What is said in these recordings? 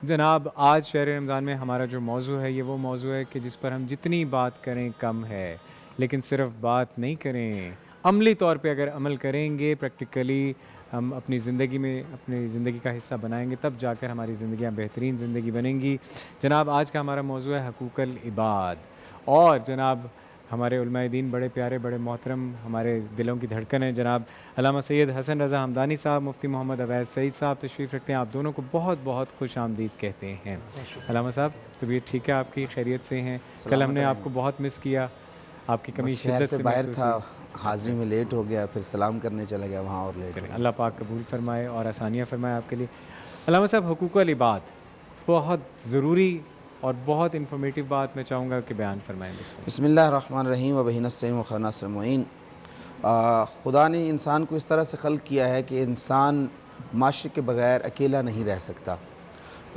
جناب آج شہر رمضان میں ہمارا جو موضوع ہے یہ وہ موضوع ہے کہ جس پر ہم جتنی بات کریں کم ہے، لیکن صرف بات نہیں کریں، عملی طور پہ اگر عمل کریں گے پریکٹیکلی ہم اپنی زندگی کا حصہ بنائیں گے، تب جا کر ہماری زندگیاں بہترین زندگی بنیں گی۔ جناب آج کا ہمارا موضوع ہے حقوق العباد، اور جناب ہمارے علماء دین بڑے پیارے بڑے محترم ہمارے دلوں کی دھڑکن ہیں، جناب علامہ سید حسن رضا ہمدانی صاحب، مفتی محمد عویس سعید صاحب تشریف رکھتے ہیں۔ آپ دونوں کو بہت بہت خوش آمدید کہتے ہیں۔ علامہ صاحب طبیعت ٹھیک ہے آپ کی؟ خیریت سے ہیں؟ کل ہم نے آپ کو بہت مس کیا، آپ کی کمی بس شہر شدت سے سے باہر محسوس تھا، ہوئی۔ حاضری میں لیٹ ہو گیا، پھر سلام کرنے چلا گیا وہاں اور لیٹ ہو چلیں گیا۔ اللہ پاک قبول فرمائے اور آسانیاں فرمائے آپ کے لیے۔ علامہ صاحب حقوق العباد بہت ضروری اور بہت انفارمیٹیو بات میں چاہوں گا کہ بیان فرمائیں۔ بسم اللہ الرحمن الرحیم وبہ نستعین وخیر ناصر معین۔ خدا نے انسان کو اس طرح سے خلق کیا ہے کہ انسان معاشرے کے بغیر اکیلا نہیں رہ سکتا۔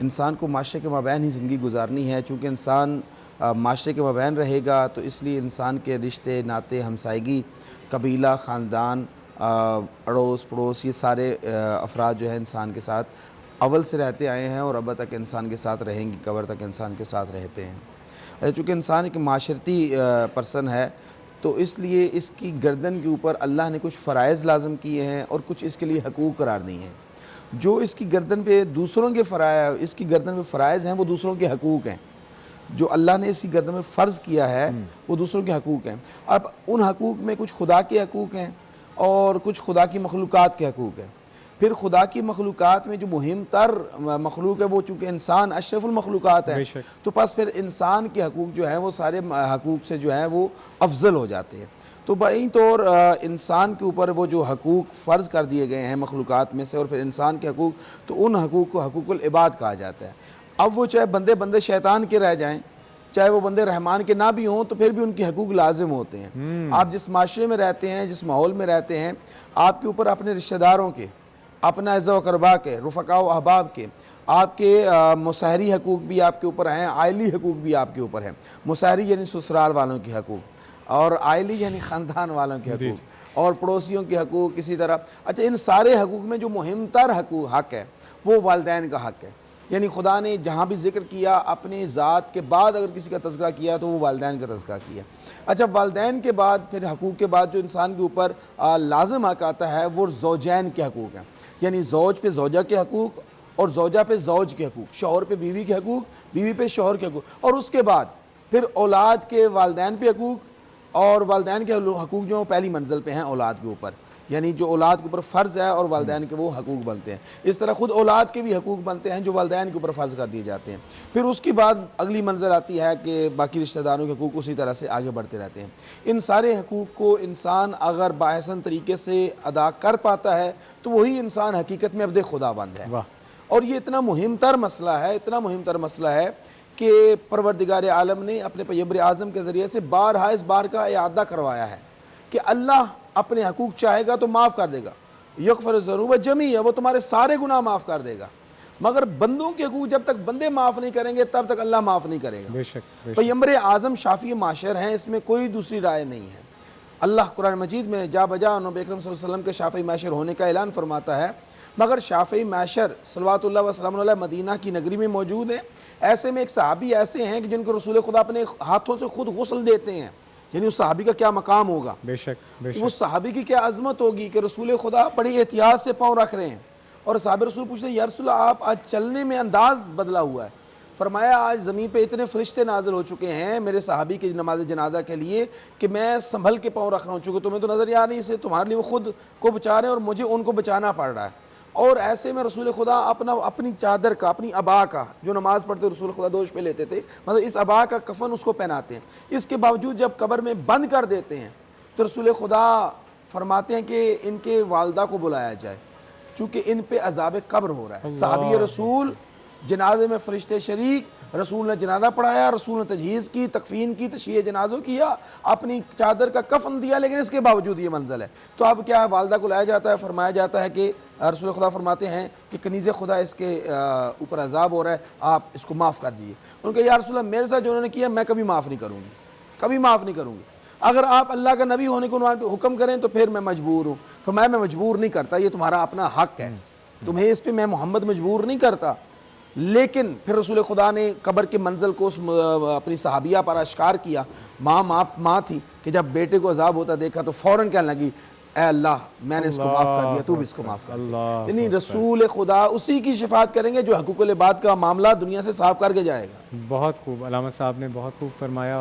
انسان کو معاشرے کے مابین ہی زندگی گزارنی ہے، چونکہ انسان معاشرے کے مابین رہے گا تو اس لیے انسان کے رشتے ناطے ہمسائیگی قبیلہ خاندان اڑوس پڑوس یہ سارے افراد جو ہے انسان کے ساتھ اول سے رہتے آئے ہیں اور اب تک انسان کے ساتھ رہیں گی، قبر تک انسان کے ساتھ رہتے ہیں۔ چونکہ انسان ایک معاشرتی پرسن ہے تو اس لیے اس کی گردن کے اوپر اللہ نے کچھ فرائض لازم کیے ہیں اور کچھ اس کے لیے حقوق قرار دیے ہیں۔ جو اس کی گردن پہ دوسروں کے اس کی گردن پہ فرائض ہیں وہ دوسروں کے حقوق ہیں۔ جو اللہ نے اس کی گردن میں فرض کیا ہے وہ دوسروں کے حقوق ہیں۔ اب ان حقوق میں کچھ خدا کے حقوق ہیں اور کچھ خدا کی مخلوقات کے حقوق ہیں۔ پھر خدا کی مخلوقات میں جو مہم تر مخلوق ہے وہ چونکہ انسان اشرف المخلوقات ہے، تو پس پھر انسان کے حقوق جو ہیں وہ سارے حقوق سے جو ہیں وہ افضل ہو جاتے ہیں۔ تو بہی طور انسان کے اوپر وہ جو حقوق فرض کر دیے گئے ہیں مخلوقات میں سے اور پھر انسان کے حقوق، تو ان حقوق کو حقوق العباد کہا جاتا ہے۔ اب وہ چاہے بندے شیطان کے رہ جائیں، چاہے وہ بندے رحمان کے نہ بھی ہوں، تو پھر بھی ان کے حقوق لازم ہوتے ہیں۔ آپ جس معاشرے میں رہتے ہیں، جس ماحول میں رہتے ہیں، آپ کے اوپر اپنے رشتہ داروں کے، اپنا عزا و اقربا کے، رفقاء و احباب کے، آپ کے مسہری حقوق بھی آپ کے اوپر ہیں، عائلی حقوق بھی آپ کے اوپر ہیں۔ مسہری یعنی سسرال والوں کے حقوق، اور عائلی یعنی خاندان والوں کے حقوق، اور پڑوسیوں کے حقوق اسی طرح۔ اچھا، ان سارے حقوق میں جو مہم تر حق ہے وہ والدین کا حق ہے۔ یعنی خدا نے جہاں بھی ذکر کیا اپنی ذات کے بعد اگر کسی کا تذکرہ کیا تو وہ والدین کا تذکرہ کیا۔ اچھا، والدین کے بعد پھر حقوق کے بعد جو انسان کے اوپر لازم حق آتا ہے وہ زوجین کے حقوق ہیں، یعنی زوج پہ زوجہ کے حقوق اور زوجہ پہ زوج کے حقوق، شوہر پہ بیوی کے حقوق، بیوی پہ شوہر کے حقوق، اور اس کے بعد پھر اولاد کے والدین پہ حقوق، اور والدین کے حقوق جو پہلی منزل پہ ہیں اولاد کے اوپر، یعنی جو اولاد کے اوپر فرض ہے اور والدین کے وہ حقوق بنتے ہیں۔ اس طرح خود اولاد کے بھی حقوق بنتے ہیں جو والدین کے اوپر فرض کر دیے جاتے ہیں۔ پھر اس کے بعد اگلی منزل آتی ہے کہ باقی رشتہ داروں کے حقوق اسی طرح سے آگے بڑھتے رہتے ہیں۔ ان سارے حقوق کو انسان اگر باحسن طریقے سے ادا کر پاتا ہے تو وہی انسان حقیقت میں عبد خدا بند ہے۔ اور یہ اتنا مہم تر مسئلہ ہے کہ پروردگار عالم نے اپنے پیغمبر اعظم کے ذریعے سے بارہا اس بار کا اعادہ کروایا ہے کہ اللہ اپنے حقوق چاہے گا تو معاف کر دے گا، یغفر الذنوب جمیعا، وہ تمہارے سارے گناہ معاف کر دے گا، مگر بندوں کے حقوق جب تک بندے معاف نہیں کریں گے تب تک اللہ معاف نہیں کرے گا۔ پیغمبر اعظم شافی معاشر ہیں، اس میں کوئی دوسری رائے نہیں ہے۔ اللہ قرآن مجید میں جا بجا نبی اکرم صلی اللہ علیہ وسلم کے شافعی معاشر ہونے کا اعلان فرماتا ہے، مگر شافعی معاشر صلوات اللہ وسلام علیہ مدینہ کی نگری میں موجود ہیں۔ ایسے میں ایک صحابی ایسے ہیں کہ جن کو رسول خدا اپنے ہاتھوں سے خود غسل دیتے ہیں، یعنی اس صحابی کا کیا مقام ہوگا، وہ صحابی کی کیا عظمت ہوگی کہ رسول خدا بڑی احتیاط سے پاؤں رکھ رہے ہیں، اور صحابہ رسول پوچھتے ہیں یا رسول اللہ آپ آج چلنے میں انداز بدلا ہوا ہے۔ فرمایا آج زمین پہ اتنے فرشتے نازل ہو چکے ہیں میرے صحابی کی نماز جنازہ کے لیے کہ میں سنبھل کے پاؤں رکھ رہا ہوں، چونکہ تمہیں تو نظر آ نہیں اسے، تمہارے لیے وہ خود کو بچا رہے ہیں اور مجھے ان کو بچانا پڑ رہا ہے۔ اور ایسے میں رسول خدا اپنی چادر کا، اپنی عبا کا، جو نماز پڑھتے رسول خدا دوش پہ لیتے تھے، مطلب اس عبا کا کفن اس کو پہناتے ہیں۔ اس کے باوجود جب قبر میں بند کر دیتے ہیں تو رسول خدا فرماتے ہیں کہ ان کے والدہ کو بلایا جائے، چونکہ ان پہ عذاب قبر ہو رہا ہے۔ صحابی رسول جنازے میں فرشتے شریک، رسول نے جنازہ پڑھایا، رسول نے تجہیز کی، تکفین کی، تشییع جنازوں کیا، اپنی چادر کا کفن دیا، لیکن اس کے باوجود یہ منزل ہے۔ تو اب کیا ہے، والدہ کو لایا جاتا ہے، فرمایا جاتا ہے کہ رسول خدا فرماتے ہیں کہ کنیز خدا اس کے اوپر عذاب ہو رہا ہے، آپ اس کو معاف کر دیجیے۔ ان کہ یا رسول اللہ میرے ساتھ جو انہوں نے کیا میں کبھی معاف نہیں کروں گی، کبھی معاف نہیں کروں گی۔ اگر آپ اللہ کا نبی ہونے کو عنوان پہ حکم کریں تو پھر میں مجبور ہوں۔ فرمایا میں مجبور نہیں کرتا، یہ تمہارا اپنا حق ہے، تمہیں اس پہ میں محمد مجبور نہیں کرتا۔ لیکن پھر رسول خدا نے قبر کے منزل کو اپنی صحابیہ پر اشکار کیا. ماں تھی کہ جب بیٹے کو عذاب ہوتا دیکھا تو فوراً کہنے لگی اے اللہ میں نے اس کو معاف کر دیا، تو بھی اس کو معاف کر دیا. یعنی رسول خدا اسی کی شفاعت کریں گے جو حقوق العباد کا معاملہ دنیا سے صاف کر کے جائے گا. بہت خوب، علامہ صاحب نے بہت خوب فرمایا. اور